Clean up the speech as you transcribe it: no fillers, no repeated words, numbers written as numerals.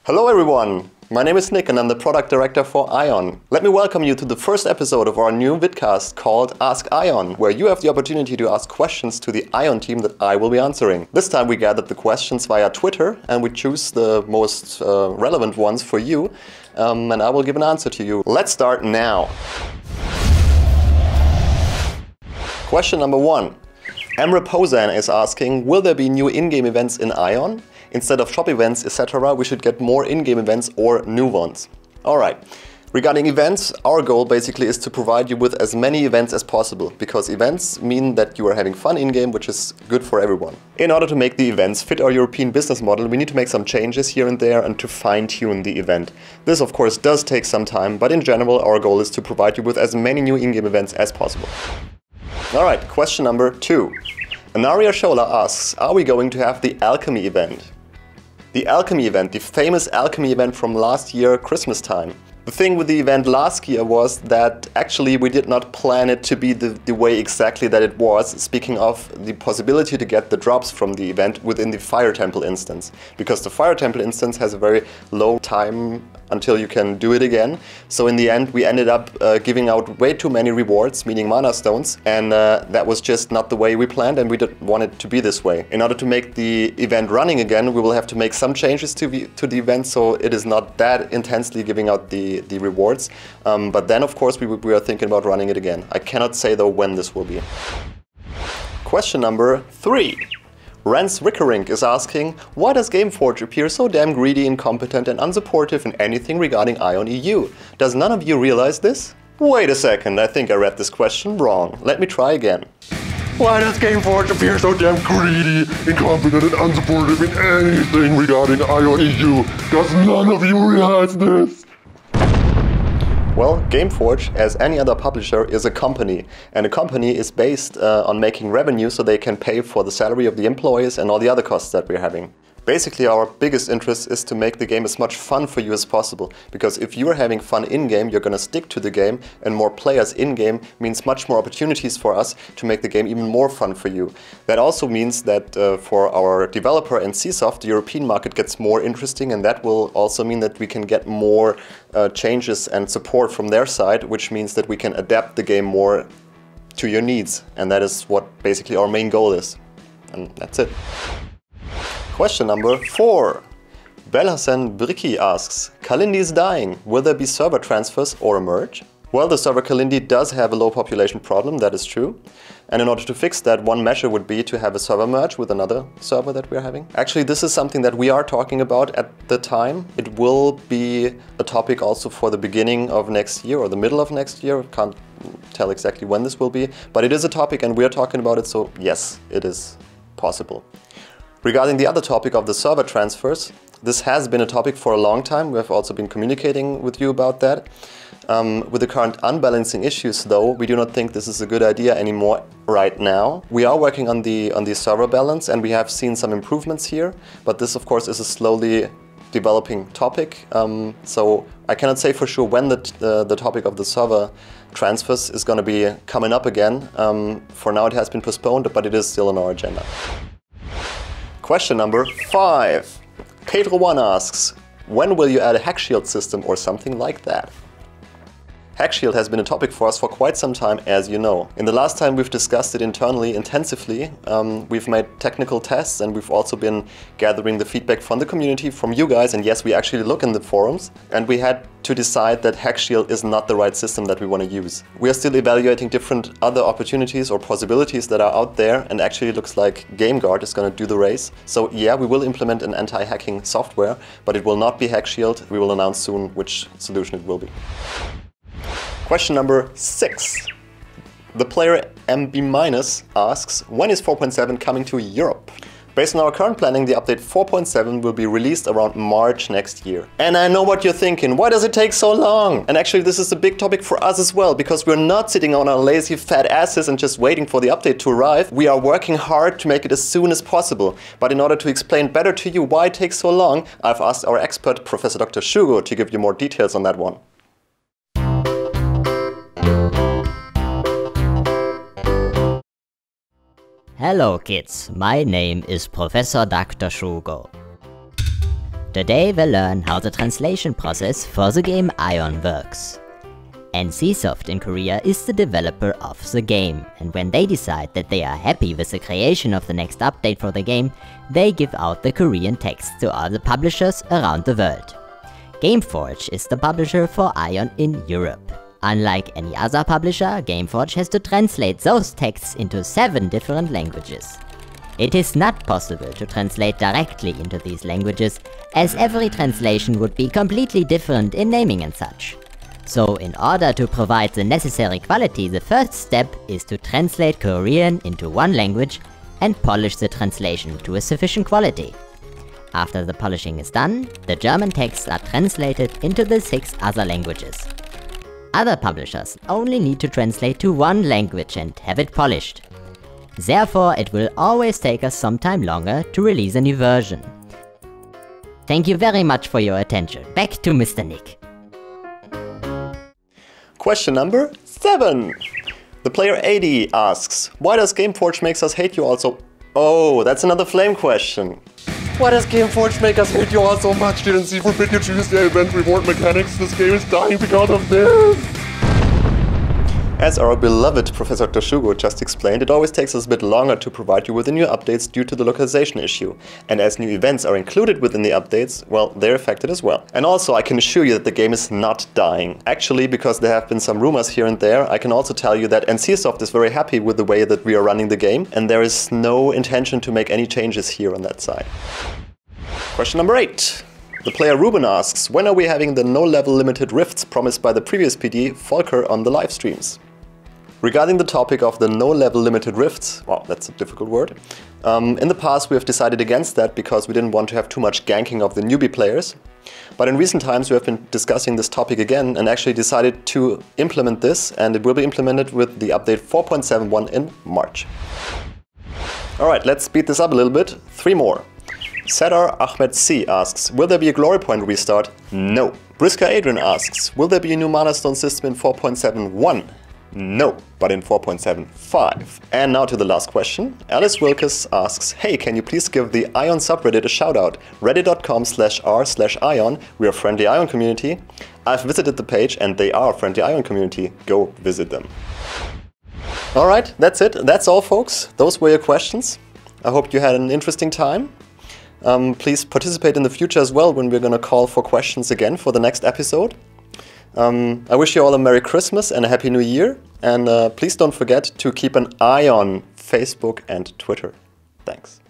Hello everyone! My name is Nick and I'm the product director for Aion. Let me welcome you to the first episode of our new vidcast called Ask Aion, where you have the opportunity to ask questions to the Aion team that I will be answering. This time we gathered the questions via Twitter and we choose the most relevant ones for you, and I will give an answer to you. Let's start now. Question number 1. Emre Pozan is asking, will there be new in-game events in Aion? Instead of shop events, etc., we should get more in-game events or new ones. Alright, regarding events, our goal basically is to provide you with as many events as possible, because events mean that you are having fun in-game, which is good for everyone. In order to make the events fit our European business model, we need to make some changes here and there and to fine-tune the event. This of course does take some time, but in general our goal is to provide you with as many new in-game events as possible. Alright, question number 2. Anaria Shola asks, are we going to have the Alchemy event? The Alchemy event, the famous Alchemy event from last year, Christmas time. The thing with the event last year was that actually we did not plan it to be the way exactly that it was, speaking of the possibility to get the drops from the event within the Fire Temple instance. Because the Fire Temple instance has a very low time until you can do it again. So in the end we ended up giving out way too many rewards, meaning mana stones, and that was just not the way we planned, and we didn't want it to be this way. In order to make the event running again, we will have to make some changes to the event, so it is not that intensely giving out the rewards. But then of course we are thinking about running it again. I cannot say though when this will be. Question number 3. Rance Rickerink is asking, why does Gameforge appear so damn greedy, incompetent and unsupportive in anything regarding Aion EU? Does none of you realize this? Wait a second, I think I read this question wrong. Let me try again. Why does Gameforge appear so damn greedy, incompetent and unsupportive in anything regarding Aion EU? Does none of you realize this? Well, Gameforge, as any other publisher, is a company, and a company is based on making revenue so they can pay for the salary of the employees and all the other costs that we're having. Basically, our biggest interest is to make the game as much fun for you as possible, because if you're having fun in-game, you're gonna stick to the game, and more players in-game means much more opportunities for us to make the game even more fun for you. That also means that for our developer and CSoft, the European market gets more interesting, and that will also mean that we can get more changes and support from their side, which means that we can adapt the game more to your needs, and that is what basically our main goal is. And that's it. Question number 4. Belhassan Briki asks, Kalindi is dying. Will there be server transfers or a merge? Well, the server Kalindi does have a low population problem, that is true. And in order to fix that, one measure would be to have a server merge with another server that we're having. Actually, this is something that we are talking about at the time. It will be a topic also for the beginning of next year or the middle of next year. Can't tell exactly when this will be, but it is a topic and we are talking about it, so yes, it is possible. Regarding the other topic of the server transfers, this has been a topic for a long time. We have also been communicating with you about that. With the current unbalancing issues though, we do not think this is a good idea anymore right now. We are working on the server balance and we have seen some improvements here, but this of course is a slowly developing topic. So I cannot say for sure when the topic of the server transfers is going to be coming up again. For now it has been postponed, but it is still on our agenda. Question number 5. Pedro1 asks, when will you add a hack shield system or something like that? Hack shield has been a topic for us for quite some time, as you know. In the last time we've discussed it internally intensively. We've made technical tests and we've also been gathering the feedback from the community, from you guys, and yes, we actually look in the forums, and we had to decide that hack shield is not the right system that we want to use. We are still evaluating different other opportunities or possibilities that are out there, and actually it looks like GameGuard is going to do the race. So yeah, we will implement an anti-hacking software, but it will not be hack shield. We will announce soon which solution it will be. Question number 6. The player MB- asks, when is 4.7 coming to Europe? Based on our current planning, the update 4.7 will be released around March next year. And I know what you're thinking, why does it take so long? And actually this is a big topic for us as well, because we're not sitting on our lazy fat asses and just waiting for the update to arrive. We are working hard to make it as soon as possible. But in order to explain better to you why it takes so long, I've asked our expert, Professor Dr. Shugo, to give you more details on that one. Hello kids, my name is Professor Dr. Shugo. Today we'll learn how the translation process for the game Aion works. NCSoft in Korea is the developer of the game, and when they decide that they are happy with the creation of the next update for the game, they give out the Korean text to all the publishers around the world. Gameforge is the publisher for Aion in Europe. Unlike any other publisher, Gameforge has to translate those texts into 7 different languages. It is not possible to translate directly into these languages, as every translation would be completely different in naming and such. So in order to provide the necessary quality, the first step is to translate Korean into one language and polish the translation to a sufficient quality. After the polishing is done, the German texts are translated into the 6 other languages. Other publishers only need to translate to one language and have it polished. Therefore, it will always take us some time longer to release a new version. Thank you very much for your attention. Back to Mr. Nick. Question number 7. The player 80 asks, why does Gameforge makes us hate you all so... Oh, that's another flame question. Why does Gameforge make us hate you all so much? Didn't see forbid you choose the event reward mechanics. This game is dying because of this. As our beloved Professor Toshugo just explained, it always takes us a bit longer to provide you with the new updates due to the localization issue. And as new events are included within the updates, well, they're affected as well. And also, I can assure you that the game is not dying. Actually, because there have been some rumors here and there, I can also tell you that NCSoft is very happy with the way that we are running the game, and there is no intention to make any changes here on that side. Question number 8. The player Ruben asks, when are we having the no-level limited rifts promised by the previous PD, Volker, on the live streams? Regarding the topic of the no-level limited rifts, wow, that's a difficult word. In the past we have decided against that because we didn't want to have too much ganking of the newbie players. But in recent times we have been discussing this topic again and actually decided to implement this, and it will be implemented with the update 4.71 in March. Alright, let's speed this up a little bit. 3 more. Sedar Ahmed C asks, will there be a glory point restart? No. Briska Adrian asks, will there be a new mana stone system in 4.71? No, but in 4.75. And now to the last question. Alice Wilkes asks, hey, can you please give the Aion subreddit a shout out? reddit.com/r/Aion. We are friendly Aion community. I've visited the page and they are a friendly Aion community. Go visit them. Alright, that's it. That's all, folks. Those were your questions. I hope you had an interesting time. Please participate in the future as well when we're gonna call for questions again for the next episode. I wish you all a Merry Christmas and a Happy New Year, and please don't forget to keep an eye on Facebook and Twitter. Thanks.